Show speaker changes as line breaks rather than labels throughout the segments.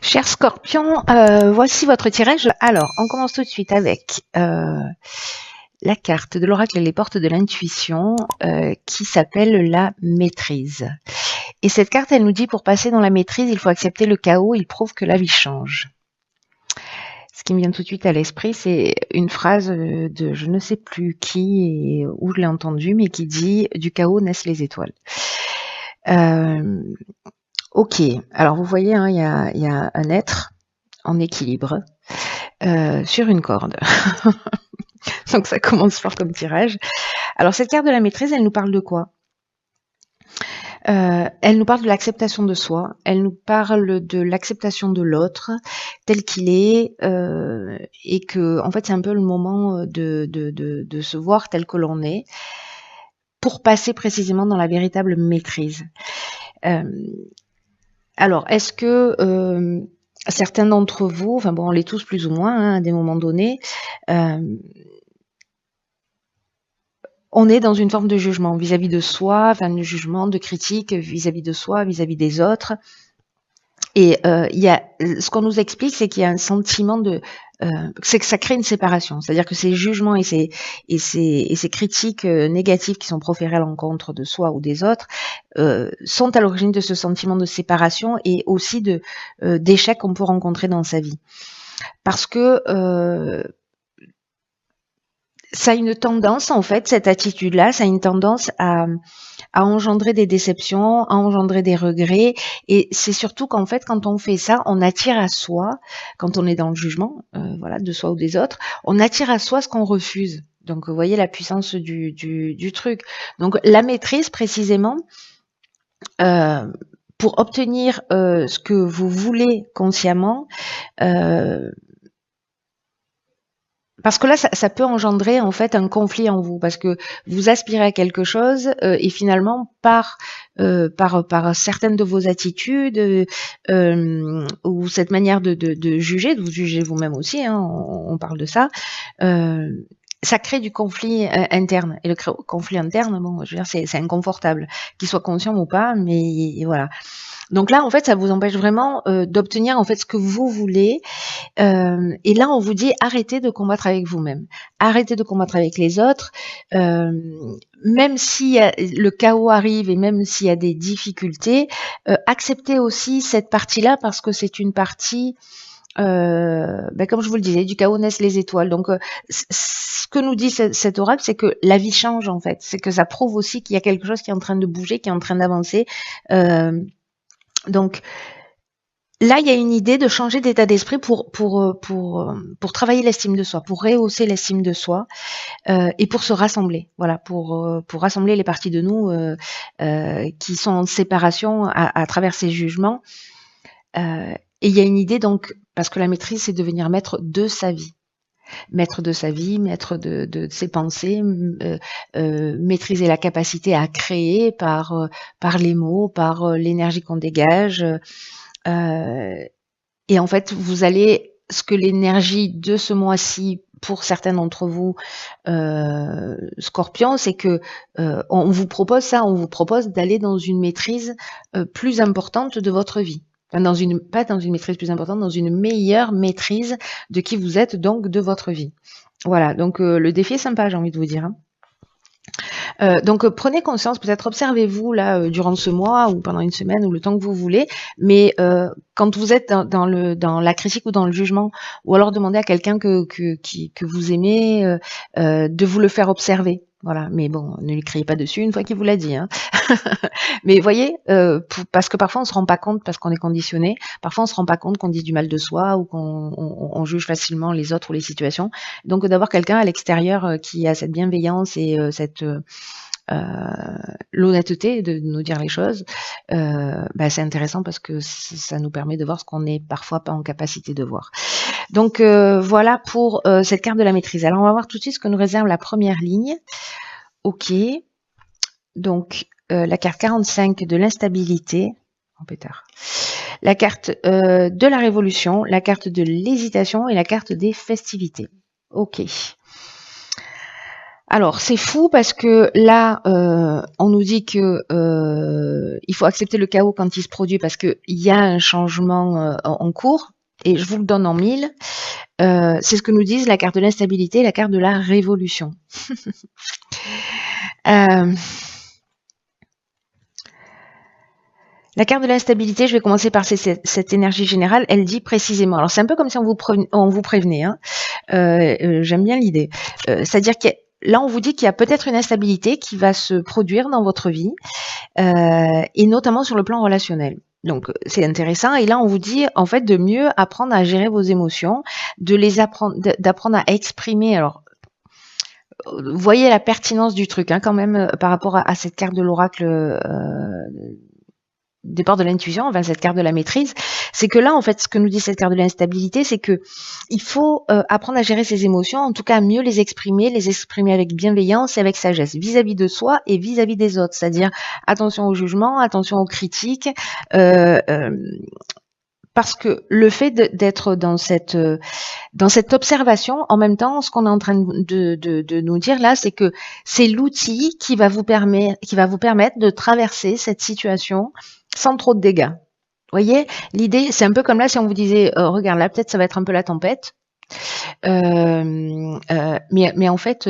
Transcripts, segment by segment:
Cher Scorpion, voici votre tirage. Alors, on commence tout de suite avec la carte de l'oracle et les portes de l'intuition qui s'appelle la maîtrise. Et cette carte, elle nous dit pour passer dans la maîtrise, il faut accepter le chaos, il prouve que la vie change. Ce qui me vient tout de suite à l'esprit, c'est une phrase de je ne sais plus qui et où je l'ai entendue, mais qui dit « Du chaos naissent les étoiles ». Ok, alors vous voyez, hein, il y a un être en équilibre sur une corde. Donc ça commence fort comme tirage. Alors cette carte de la maîtrise, elle nous parle de quoi? Elle nous parle de l'acceptation de soi, elle nous parle de l'acceptation de l'autre tel qu'il est, et que en fait c'est un peu le moment de se voir tel que l'on est pour passer précisément dans la véritable maîtrise. Alors est-ce que certains d'entre vous, enfin bon on l'est tous plus ou moins hein, à des moments donnés, on est dans une forme de jugement vis-à-vis de soi, enfin de jugement, de critique vis-à-vis de soi, vis-à-vis des autres. Et il y a ce qu'on nous explique, c'est qu'il y a un sentiment de c'est que ça crée une séparation. C'est-à-dire que ces jugements et ces critiques négatives qui sont proférées à l'encontre de soi ou des autres sont à l'origine de ce sentiment de séparation et aussi de d'échecs qu'on peut rencontrer dans sa vie. Parce que ça a une tendance, en fait, cette attitude-là, ça a une tendance à engendrer des déceptions, à engendrer des regrets. Et c'est surtout qu'en fait, quand on fait ça, on attire à soi, quand on est dans le jugement, voilà, de soi ou des autres, on attire à soi ce qu'on refuse. Donc, vous voyez la puissance du truc. Donc, la maîtrise, précisément, pour obtenir ce que vous voulez consciemment, parce que là, ça peut engendrer en fait un conflit en vous, parce que vous aspirez à quelque chose et finalement par certaines de vos attitudes ou cette manière de juger, de vous juger vous-même aussi, hein, on parle de ça. Ça crée du conflit interne. Et le conflit interne, bon, je veux dire, c'est inconfortable, qu'il soit conscient ou pas, mais voilà. Donc là, en fait, ça vous empêche vraiment d'obtenir en fait ce que vous voulez. Et là, on vous dit arrêtez de combattre avec vous-même, arrêtez de combattre avec les autres. Même si le chaos arrive et même s'il y a des difficultés, acceptez aussi cette partie-là parce que c'est une partie. Comme je vous le disais, du chaos naissent les étoiles. Donc, ce que nous dit cet oracle, c'est que la vie change en fait. C'est que ça prouve aussi qu'il y a quelque chose qui est en train de bouger, qui est en train d'avancer. Donc là, il y a une idée de changer d'état d'esprit pour travailler l'estime de soi, pour rehausser l'estime de soi et pour se rassembler. Voilà, pour rassembler les parties de nous qui sont en séparation à travers ces jugements. Et il y a une idée donc, parce que la maîtrise, c'est devenir maître de sa vie. Maître de sa vie, maître de ses pensées, maîtriser la capacité à créer par les mots, par l'énergie qu'on dégage. Et en fait, vous allez, ce que l'énergie de ce mois-ci, pour certains d'entre vous, Scorpion, c'est que on vous propose ça, on vous propose d'aller dans une maîtrise plus importante de votre vie. Enfin, pas dans une maîtrise plus importante, dans une meilleure maîtrise de qui vous êtes, donc de votre vie. Voilà, donc le défi est sympa, j'ai envie de vous dire. Donc prenez conscience, peut-être observez-vous là durant ce mois ou pendant une semaine ou le temps que vous voulez, mais quand vous êtes dans la critique ou dans le jugement, ou alors demandez à quelqu'un que vous aimez de vous le faire observer. Voilà, mais bon, ne lui criez pas dessus une fois qu'il vous l'a dit. Hein. Mais voyez, parce que parfois on se rend pas compte parce qu'on est conditionné. Parfois on se rend pas compte qu'on dit du mal de soi ou qu'on juge facilement les autres ou les situations. Donc d'avoir quelqu'un à l'extérieur qui a cette bienveillance et cette l'honnêteté de nous dire les choses, c'est intéressant parce que ça nous permet de voir ce qu'on n'est parfois pas en capacité de voir. Donc voilà pour cette carte de la maîtrise. Alors on va voir tout de suite ce que nous réserve la première ligne. Ok, donc la carte 45 de l'instabilité, oh, pétard. La carte de la révolution, la carte de l'hésitation et la carte des festivités. Ok. Alors, c'est fou parce que là, on nous dit que il faut accepter le chaos quand il se produit parce qu'il y a un changement en cours. Et je vous le donne en mille. C'est ce que nous disent la carte de l'instabilité et la carte de la révolution. Euh, La carte de l'instabilité, je vais commencer par cette énergie générale, elle dit précisément, alors c'est un peu comme si on vous prévenait, hein. J'aime bien l'idée. C'est-à-dire que là, on vous dit qu'il y a peut-être une instabilité qui va se produire dans votre vie, et notamment sur le plan relationnel. Donc c'est intéressant. Et là, on vous dit en fait de mieux apprendre à gérer vos émotions, d'apprendre à exprimer. Alors, voyez la pertinence du truc hein, quand même par rapport à cette carte de l'oracle. Départ de l'intuition, enfin cette carte de la maîtrise, c'est que là, en fait, ce que nous dit cette carte de l'instabilité, c'est que il faut apprendre à gérer ses émotions, en tout cas mieux les exprimer avec bienveillance et avec sagesse, vis-à-vis de soi et vis-à-vis des autres. C'est-à-dire attention au jugement, attention aux critiques, parce que le fait d'être dans cette observation, en même temps, ce qu'on est en train de nous dire là, c'est que c'est l'outil qui va vous permettre de traverser cette situation sans trop de dégâts. Vous voyez, l'idée, c'est un peu comme là si on vous disait, regarde là, peut-être ça va être un peu la tempête. Mais en fait,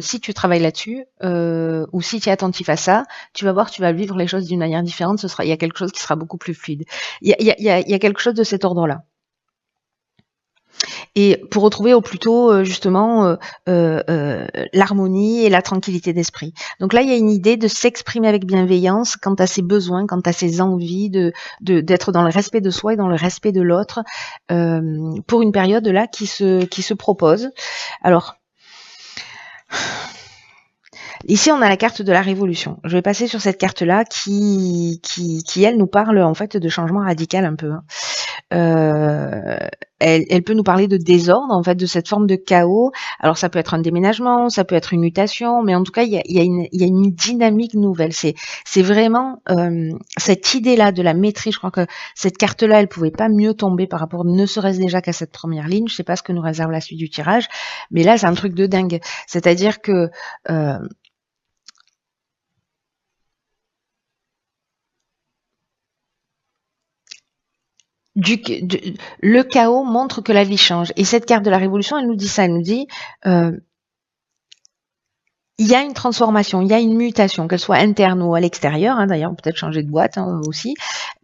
si tu travailles là-dessus, ou si tu es attentif à ça, tu vas voir, tu vas vivre les choses d'une manière différente. Il y a quelque chose qui sera beaucoup plus fluide. Il y a quelque chose de cet ordre-là. Et pour retrouver au plus tôt justement l'harmonie et la tranquillité d'esprit. Donc là, il y a une idée de s'exprimer avec bienveillance quant à ses besoins, quant à ses envies, d'être dans le respect de soi et dans le respect de l'autre pour une période là qui se propose. Alors, ici, on a la carte de la révolution. Je vais passer sur cette carte-là qui elle, nous parle en fait de changement radical un peu. Elle peut nous parler de désordre, en fait, de cette forme de chaos. Alors, ça peut être un déménagement, ça peut être une mutation, mais en tout cas, il y a une dynamique nouvelle. C'est vraiment cette idée-là de la maîtrise. Je crois que cette carte-là, elle pouvait pas mieux tomber par rapport, ne serait-ce déjà qu'à cette première ligne. Je sais pas ce que nous réserve la suite du tirage, mais là, c'est un truc de dingue. C'est-à-dire que le chaos montre que la vie change. Et cette carte de la révolution, elle nous dit ça. Elle nous dit il y a une transformation, il y a une mutation, qu'elle soit interne ou à l'extérieur. Hein, d'ailleurs, peut-être changer de boîte aussi.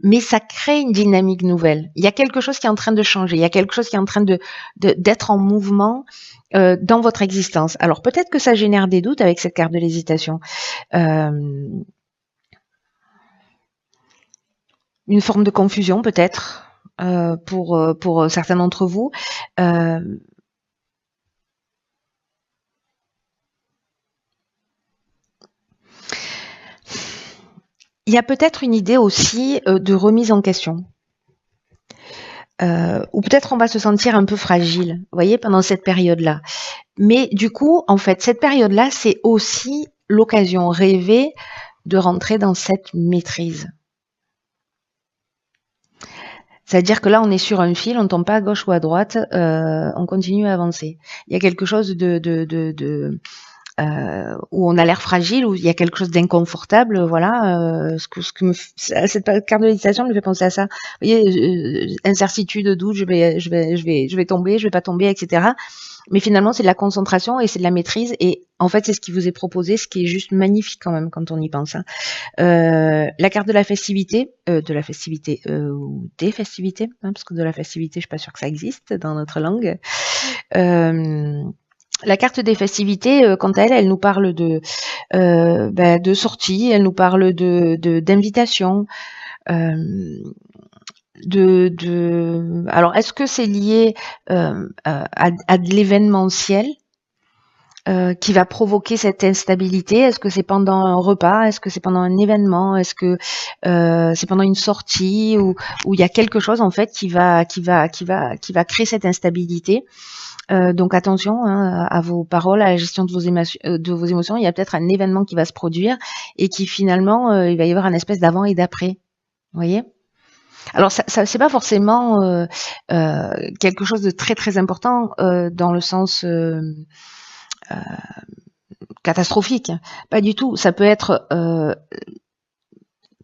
Mais ça crée une dynamique nouvelle. Il y a quelque chose qui est en train de changer. Il y a quelque chose qui est en train d'être en mouvement dans votre existence. Alors peut-être que ça génère des doutes avec cette carte de l'hésitation. Une forme de confusion peut-être. Pour certains d'entre vous. Il y a peut-être une idée aussi de remise en question. Ou peut-être on va se sentir un peu fragile, vous voyez, pendant cette période-là. Mais du coup, en fait, cette période-là, c'est aussi l'occasion rêvée de rentrer dans cette maîtrise. C'est-à-dire que là, on est sur un fil, on ne tombe pas à gauche ou à droite, on continue à avancer. Il y a quelque chose où on a l'air fragile, où il y a quelque chose d'inconfortable, voilà. Cette carte de méditation me fait penser à ça. Vous voyez, incertitude, doute, je vais tomber, je vais pas tomber, etc. Mais finalement, c'est de la concentration et c'est de la maîtrise. Et en fait, c'est ce qui vous est proposé, ce qui est juste magnifique quand même quand on y pense. Hein. La carte de la festivité, ou des festivités, hein, parce que de la festivité, je suis pas sûre que ça existe dans notre langue. La carte des festivités, quant à elle, elle nous parle de sortie, elle nous parle d'invitation. Alors, est-ce que c'est lié à de l'événementiel qui va provoquer cette instabilité? Est-ce que c'est pendant un repas? Est-ce que c'est pendant un événement? Est-ce que c'est pendant une sortie où il y a quelque chose en fait qui va créer cette instabilité? Donc attention hein, à vos paroles, à la gestion de vos émotions. Il y a peut-être un événement qui va se produire et qui finalement, il va y avoir un espèce d'avant et d'après. Vous voyez? Alors ça c'est pas forcément quelque chose de très très important dans le sens catastrophique. Pas du tout. Ça peut être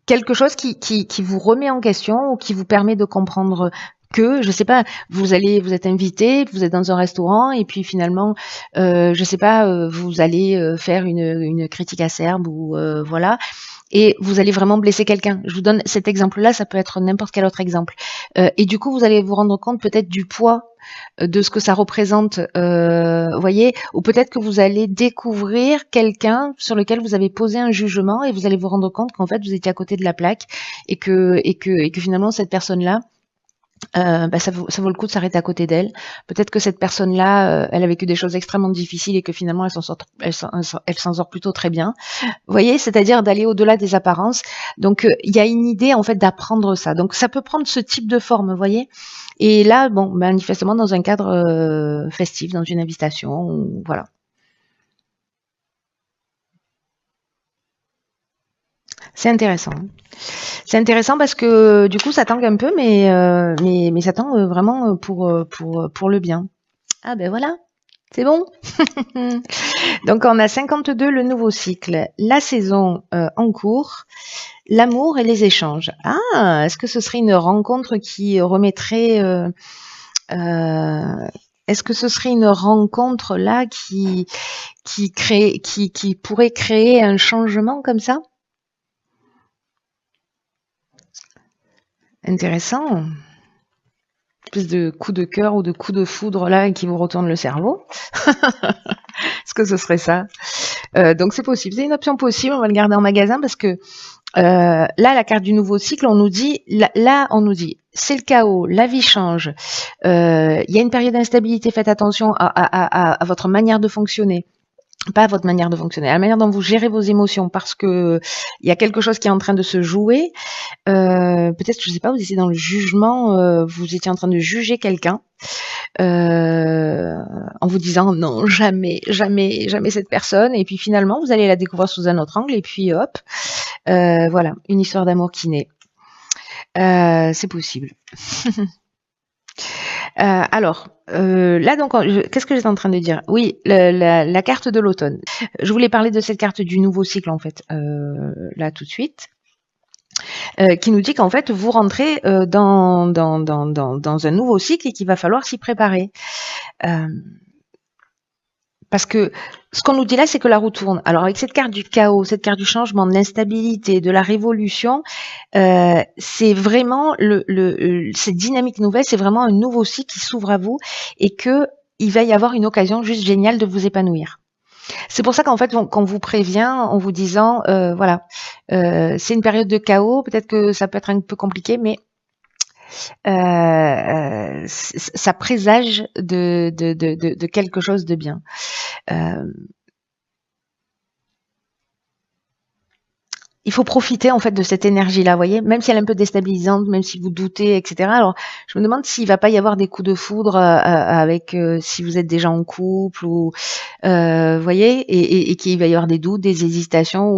quelque chose qui vous remet en question ou qui vous permet de comprendre que, je sais pas, vous êtes invité, vous êtes dans un restaurant et puis finalement, je sais pas, vous allez faire une critique acerbe ou voilà, et vous allez vraiment blesser quelqu'un. Je vous donne cet exemple-là, ça peut être n'importe quel autre exemple. Et du coup, vous allez vous rendre compte peut-être du poids de ce que ça représente, voyez, ou peut-être que vous allez découvrir quelqu'un sur lequel vous avez posé un jugement et vous allez vous rendre compte qu'en fait vous étiez à côté de la plaque et que finalement cette personne-là, ça vaut le coup de s'arrêter à côté d'elle. Peut-être que cette personne-là, elle a vécu des choses extrêmement difficiles et que finalement elle s'en sort plutôt très bien. Vous voyez, c'est-à-dire d'aller au-delà des apparences. Donc il y a une idée en fait d'apprendre ça. Donc ça peut prendre ce type de forme, vous voyez. Et là, bon, manifestement dans un cadre festif, dans une invitation, voilà. C'est intéressant. C'est intéressant parce que du coup ça tangue un peu, mais ça tangue vraiment pour le bien. Ah ben voilà, c'est bon. Donc on a 52, le nouveau cycle, la saison en cours, l'amour et les échanges. Ah, est-ce que ce serait une rencontre qui remettrait est-ce que ce serait une rencontre là qui pourrait créer un changement comme ça? Intéressant. Espèce de coup de cœur ou de coup de foudre là qui vous retourne le cerveau. Est-ce que ce serait ça? Donc c'est possible, c'est une option possible, on va le garder en magasin parce que là, la carte du nouveau cycle, on nous dit, c'est le chaos, la vie change, il y a une période d'instabilité, faites attention à votre manière de fonctionner. Pas à votre manière de fonctionner, à la manière dont vous gérez vos émotions, parce que il y a quelque chose qui est en train de se jouer. Peut-être, je sais pas, vous étiez dans le jugement, vous étiez en train de juger quelqu'un, en vous disant non, jamais, jamais, jamais cette personne. Et puis finalement, vous allez la découvrir sous un autre angle. Et puis hop, voilà, une histoire d'amour qui naît. C'est possible. Alors, là donc, qu'est-ce que j'étais en train de dire? Oui, la carte de l'automne. Je voulais parler de cette carte du nouveau cycle en fait, là tout de suite. Qui nous dit qu'en fait vous rentrez dans un nouveau cycle et qu'il va falloir s'y préparer. Parce que ce qu'on nous dit là, c'est que la roue tourne. Alors avec cette carte du chaos, cette carte du changement, de l'instabilité, de la révolution, c'est vraiment cette dynamique nouvelle, c'est vraiment un nouveau cycle qui s'ouvre à vous et que il va y avoir une occasion juste géniale de vous épanouir. C'est pour ça qu'en fait, qu'on vous prévient en vous disant, voilà, c'est une période de chaos, peut-être que ça peut être un peu compliqué, mais ça présage de quelque chose de bien. Il faut profiter en fait de cette énergie-là, vous voyez, même si elle est un peu déstabilisante, même si vous doutez, etc. Alors, je me demande s'il va pas y avoir des coups de foudre avec si vous êtes déjà en couple ou vous voyez, et qu'il va y avoir des doutes, des hésitations,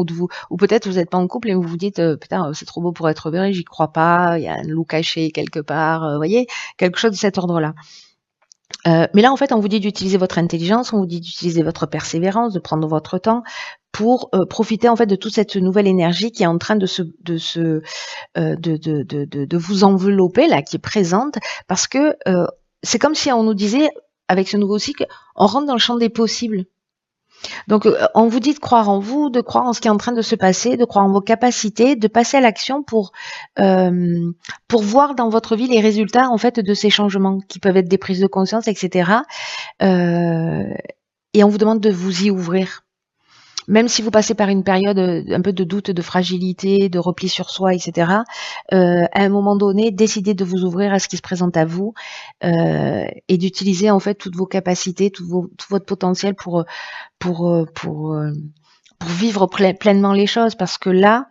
ou peut-être vous n'êtes pas en couple et vous vous dites putain c'est trop beau pour être vrai, j'y crois pas, il y a un loup caché quelque part, vous voyez, quelque chose de cet ordre-là. Mais là, en fait, on vous dit d'utiliser votre intelligence, on vous dit d'utiliser votre persévérance, de prendre votre temps pour profiter en fait de toute cette nouvelle énergie qui est en train de vous envelopper là, qui est présente, parce que c'est comme si on nous disait avec ce nouveau cycle, on rentre dans le champ des possibles. Donc, on vous dit de croire en vous, de croire en ce qui est en train de se passer, de croire en vos capacités, de passer à l'action pour voir dans votre vie les résultats en fait de ces changements qui peuvent être des prises de conscience, etc. Et on vous demande de vous y ouvrir. Même si vous passez par une période un peu de doute, de fragilité, de repli sur soi, etc., à un moment donné, décidez de vous ouvrir à ce qui se présente à vous et d'utiliser en fait toutes vos capacités, tout votre potentiel pour vivre pleinement les choses. Parce que là,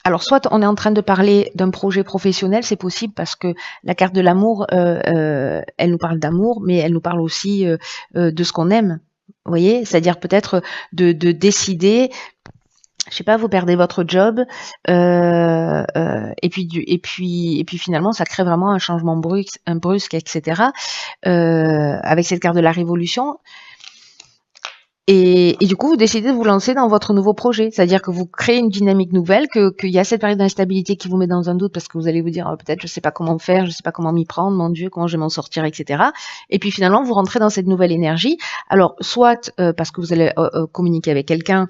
alors soit on est en train de parler d'un projet professionnel, c'est possible parce que la carte de l'amour, elle nous parle d'amour, mais elle nous parle aussi de ce qu'on aime. Vous voyez, c'est-à-dire peut-être de décider, je sais pas, vous perdez votre job, et puis finalement ça crée vraiment un changement brusque, etc. Avec cette carte de la révolution, Et du coup, vous décidez de vous lancer dans votre nouveau projet. C'est-à-dire que vous créez une dynamique nouvelle, qu'il y a cette période d'instabilité qui vous met dans un doute parce que vous allez vous dire, peut-être je sais pas comment faire, je sais pas comment m'y prendre, mon Dieu, comment je vais m'en sortir, etc. Et puis finalement, vous rentrez dans cette nouvelle énergie. Alors, soit parce que vous allez communiquer avec quelqu'un,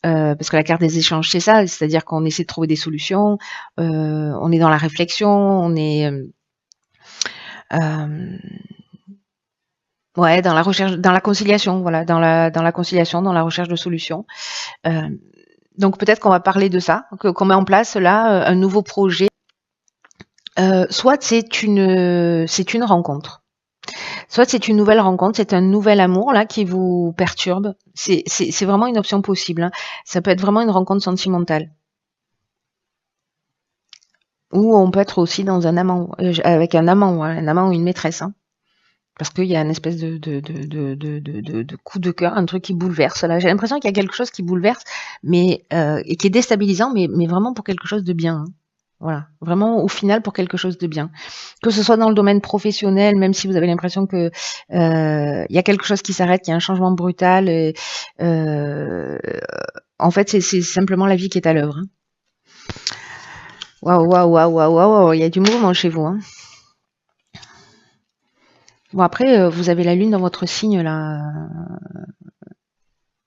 parce que la carte des échanges, c'est ça, c'est-à-dire qu'on essaie de trouver des solutions, on est dans la réflexion, on est ouais, dans la recherche, dans la conciliation, voilà, dans la conciliation, dans la recherche de solutions. Euh, donc peut-être qu'on va parler de ça, qu'on met en place là un nouveau projet. Soit c'est une rencontre, soit c'est une nouvelle rencontre, c'est un nouvel amour là qui vous perturbe. C'est vraiment une option possible, hein. Ça peut être vraiment une rencontre sentimentale. Ou on peut être aussi dans un amant, avec un amant ou une maîtresse, hein. Parce qu'il y a une espèce de coup de cœur, un truc qui bouleverse. Là, j'ai l'impression qu'il y a quelque chose qui bouleverse, mais et qui est déstabilisant, mais vraiment pour quelque chose de bien, hein. Voilà, vraiment au final pour quelque chose de bien. Que ce soit dans le domaine professionnel, même si vous avez l'impression que il y a quelque chose qui s'arrête, qu'il y a un changement brutal. Euh, en fait, c'est simplement la vie qui est à l'œuvre, hein. Waouh, waouh, waouh, waouh, waouh, il y a du mouvement chez vous, hein. Bon après, vous avez la lune dans votre signe là,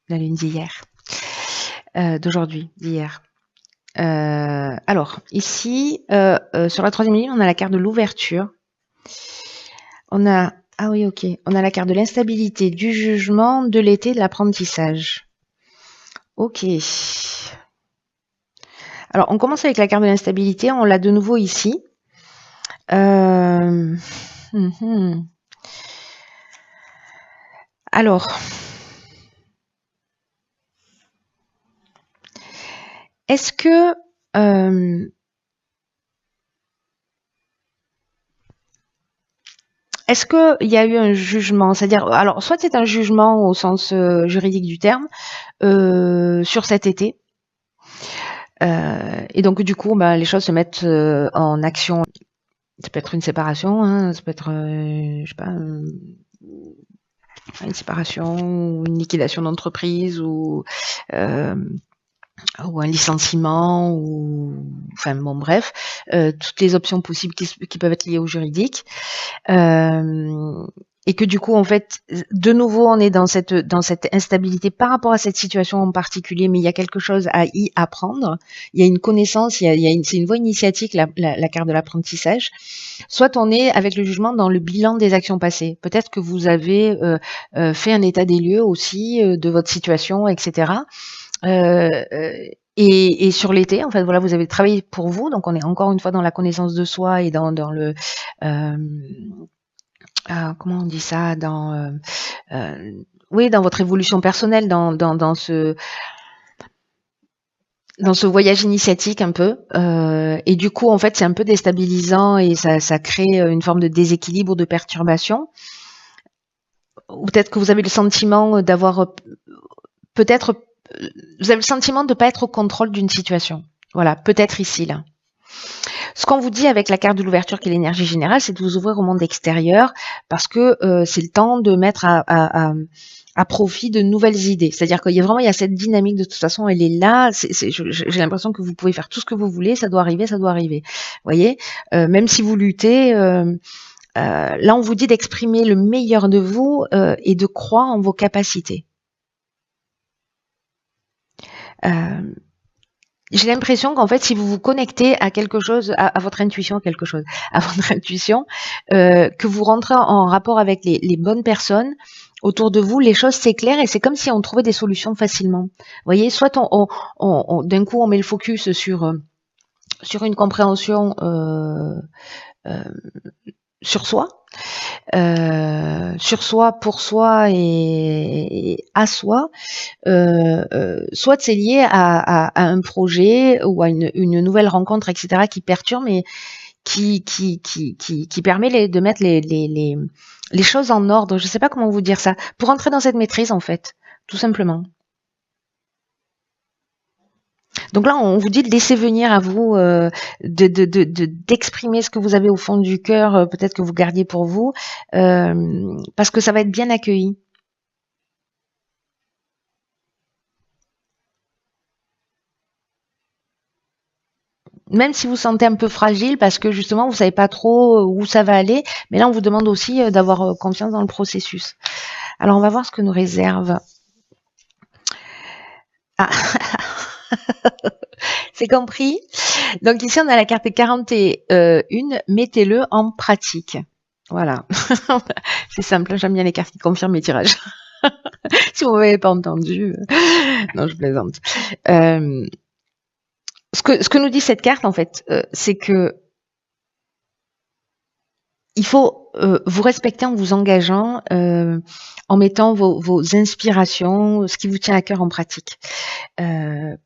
la lune d'hier, d'aujourd'hui, d'hier. Alors ici, sur la troisième ligne, on a la carte de l'ouverture. On a ah oui, ok. On a la carte de l'instabilité, du jugement, de l'été, de l'apprentissage. Ok. Alors on commence avec la carte de l'instabilité. On l'a de nouveau ici. Euh, Alors, est-ce que est-ce qu'il y a eu un jugement? C'est-à-dire, alors, soit c'est un jugement au sens juridique du terme sur cet été, et donc du coup, bah, les choses se mettent en action. Ça peut être une séparation, hein, ça peut être, je sais pas, une séparation, ou une liquidation d'entreprise, euh, ou un licenciement, ou enfin bon bref, toutes les options possibles qui peuvent être liées au juridique. Et que du coup, en fait, de nouveau, on est dans cette instabilité par rapport à cette situation en particulier, mais il y a quelque chose à y apprendre. Il y a une connaissance, c'est une voie initiatique, la carte de l'apprentissage. Soit on est avec le jugement dans le bilan des actions passées. Peut-être que vous avez fait un état des lieux aussi de votre situation, etc. Et sur l'été, en fait, voilà, vous avez travaillé pour vous, donc on est encore une fois dans la connaissance de soi et dans le comment on dit ça, oui, dans votre évolution personnelle, dans ce voyage initiatique un peu, et du coup, en fait, c'est un peu déstabilisant et ça crée une forme de déséquilibre, de perturbation. Ou peut-être que vous avez le sentiment d'avoir, peut-être, vous avez le sentiment de ne pas être au contrôle d'une situation. Voilà, peut-être ici, là. Ce qu'on vous dit avec la carte de l'ouverture qui est l'énergie générale, c'est de vous ouvrir au monde extérieur parce que c'est le temps de mettre à profit de nouvelles idées. C'est-à-dire qu'il y a vraiment cette dynamique de toute façon, elle est là. J'ai l'impression que vous pouvez faire tout ce que vous voulez, ça doit arriver, ça doit arriver. Vous voyez, même si vous luttez, là on vous dit d'exprimer le meilleur de vous et de croire en vos capacités. J'ai l'impression qu'en fait, si vous vous connectez à quelque chose, à votre intuition, à votre intuition, que vous rentrez en rapport avec les bonnes personnes autour de vous, les choses s'éclairent et c'est comme si on trouvait des solutions facilement. Vous voyez, soit d'un coup on met le focus sur une compréhension sur soi, pour soi et à soi, soit c'est lié à un projet ou à une nouvelle rencontre, etc., qui perturbe, mais qui permet de mettre les choses en ordre. Je ne sais pas comment vous dire ça. Pour entrer dans cette maîtrise, en fait, tout simplement. Donc là, on vous dit de laisser venir à vous, d'exprimer ce que vous avez au fond du cœur, peut-être que vous gardiez pour vous, parce que ça va être bien accueilli. Même si vous sentez un peu fragile parce que justement vous savez pas trop où ça va aller, mais là on vous demande aussi d'avoir confiance dans le processus. Alors on va voir ce que nous réserve. Ah, c'est compris. Donc ici on a la carte 41, mettez-le en pratique. Voilà. C'est simple, j'aime bien les cartes qui confirment mes tirages. Si vous m'avez pas entendu. Non, je plaisante. Ce que nous dit cette carte, en fait, c'est que il faut vous respecter en vous engageant, en mettant vos inspirations, ce qui vous tient à cœur en pratique.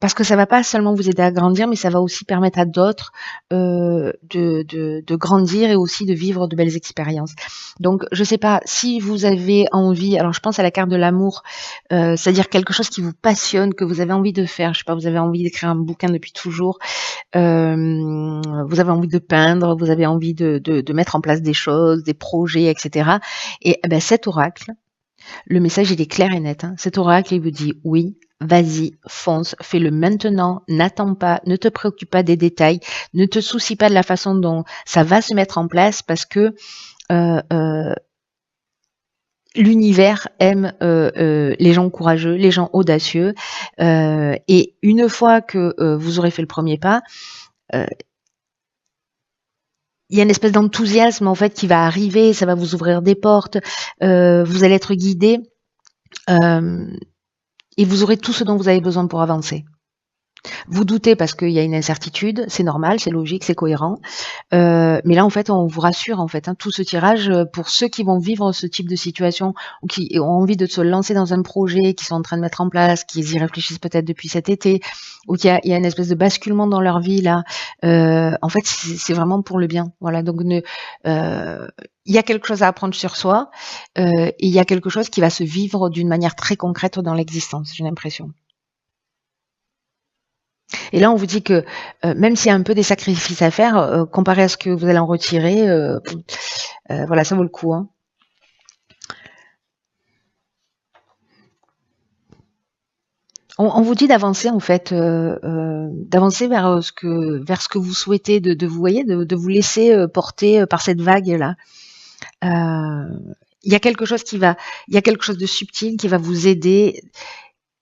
Parce que ça va pas seulement vous aider à grandir, mais ça va aussi permettre à d'autres de grandir et aussi de vivre de belles expériences. Donc, je sais pas si vous avez envie. Alors, je pense à la carte de l'amour, c'est-à-dire quelque chose qui vous passionne, que vous avez envie de faire. Je sais pas, vous avez envie d'écrire un bouquin depuis toujours. Vous avez envie de peindre, vous avez envie de mettre en place des choses, des projets, etc. Et ben, cet oracle, le message il est clair et net. Hein. Cet oracle il vous dit oui, vas-y, fonce, fais-le maintenant, n'attends pas, ne te préoccupe pas des détails, ne te soucie pas de la façon dont ça va se mettre en place parce que l'univers aime les gens courageux, les gens audacieux. Et une fois que vous aurez fait le premier pas, il y a une espèce d'enthousiasme en fait qui va arriver, ça va vous ouvrir des portes, vous allez être guidé et vous aurez tout ce dont vous avez besoin pour avancer. Vous doutez parce qu'il y a une incertitude, c'est normal, c'est logique, c'est cohérent. Mais là, en fait, on vous rassure, en fait, hein, tout ce tirage, pour ceux qui vont vivre ce type de situation ou qui ont envie de se lancer dans un projet, qui sont en train de mettre en place, qui y réfléchissent peut-être depuis cet été, ou qu'il y a une espèce de basculement dans leur vie là. En fait, c'est vraiment pour le bien. Voilà. Donc, il y a quelque chose à apprendre sur soi, et il y a quelque chose qui va se vivre d'une manière très concrète dans l'existence. J'ai l'impression. Et là, on vous dit que même s'il y a un peu des sacrifices à faire, comparé à ce que vous allez en retirer, voilà, ça vaut le coup. Hein. On vous dit d'avancer en fait, d'avancer vers ce que vous souhaitez, de vous voyez, de vous laisser porter par cette vague là. Il y a quelque chose il y a quelque chose de subtil qui va vous aider.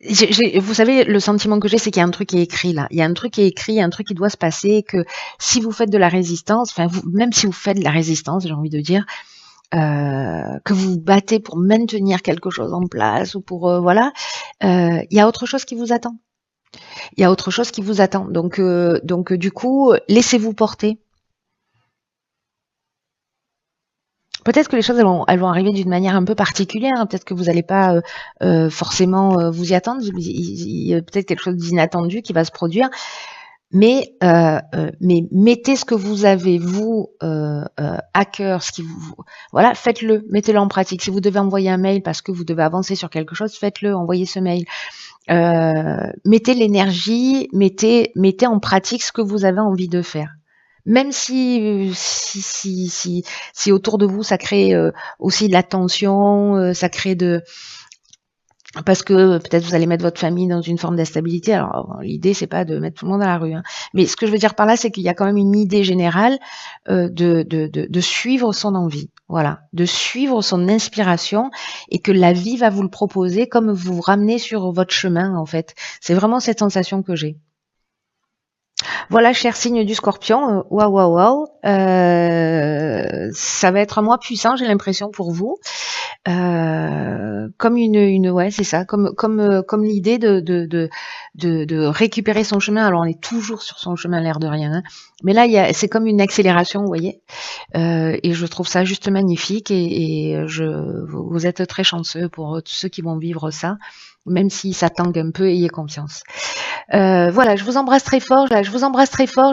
Vous savez, le sentiment que j'ai, c'est qu'il y a un truc qui est écrit là. Il y a un truc qui est écrit, il y a un truc qui doit se passer, que si vous faites de la résistance, enfin, même si vous faites de la résistance, j'ai envie de dire, que vous vous battez pour maintenir quelque chose en place ou pour, voilà, il y a autre chose qui vous attend. Il y a autre chose qui vous attend. Donc du coup, laissez-vous porter. Peut-être que les choses elles vont arriver d'une manière un peu particulière. Hein. Peut-être que vous n'allez pas forcément vous y attendre. Il y a peut-être quelque chose d'inattendu qui va se produire. Mais mettez ce que vous avez vous à cœur, ce qui vous voilà, faites-le, mettez-le en pratique. Si vous devez envoyer un mail parce que vous devez avancer sur quelque chose, faites-le, envoyez ce mail. Mettez l'énergie, mettez en pratique ce que vous avez envie de faire. Même si autour de vous ça crée aussi de la tension, ça crée parce que peut-être vous allez mettre votre famille dans une forme d'instabilité. Alors l'idée c'est pas de mettre tout le monde à la rue, hein. Mais ce que je veux dire par là, c'est qu'il y a quand même une idée générale de suivre son envie, voilà, de suivre son inspiration et que la vie va vous le proposer comme vous vous ramenez sur votre chemin en fait. C'est vraiment cette sensation que j'ai. Voilà, cher signe du Scorpion, waouh, waouh, waouh. Ça va être un mois puissant, j'ai l'impression pour vous. Comme ouais, c'est ça, comme l'idée de récupérer son chemin. Alors on est toujours sur son chemin, l'air de rien, hein. Mais là, c'est comme une accélération, vous voyez. Et je trouve ça juste magnifique. Vous êtes très chanceux pour tous ceux qui vont vivre ça. Même si ça tangue un peu, ayez confiance. Voilà, je vous embrasse très fort. Je vous embrasse très fort.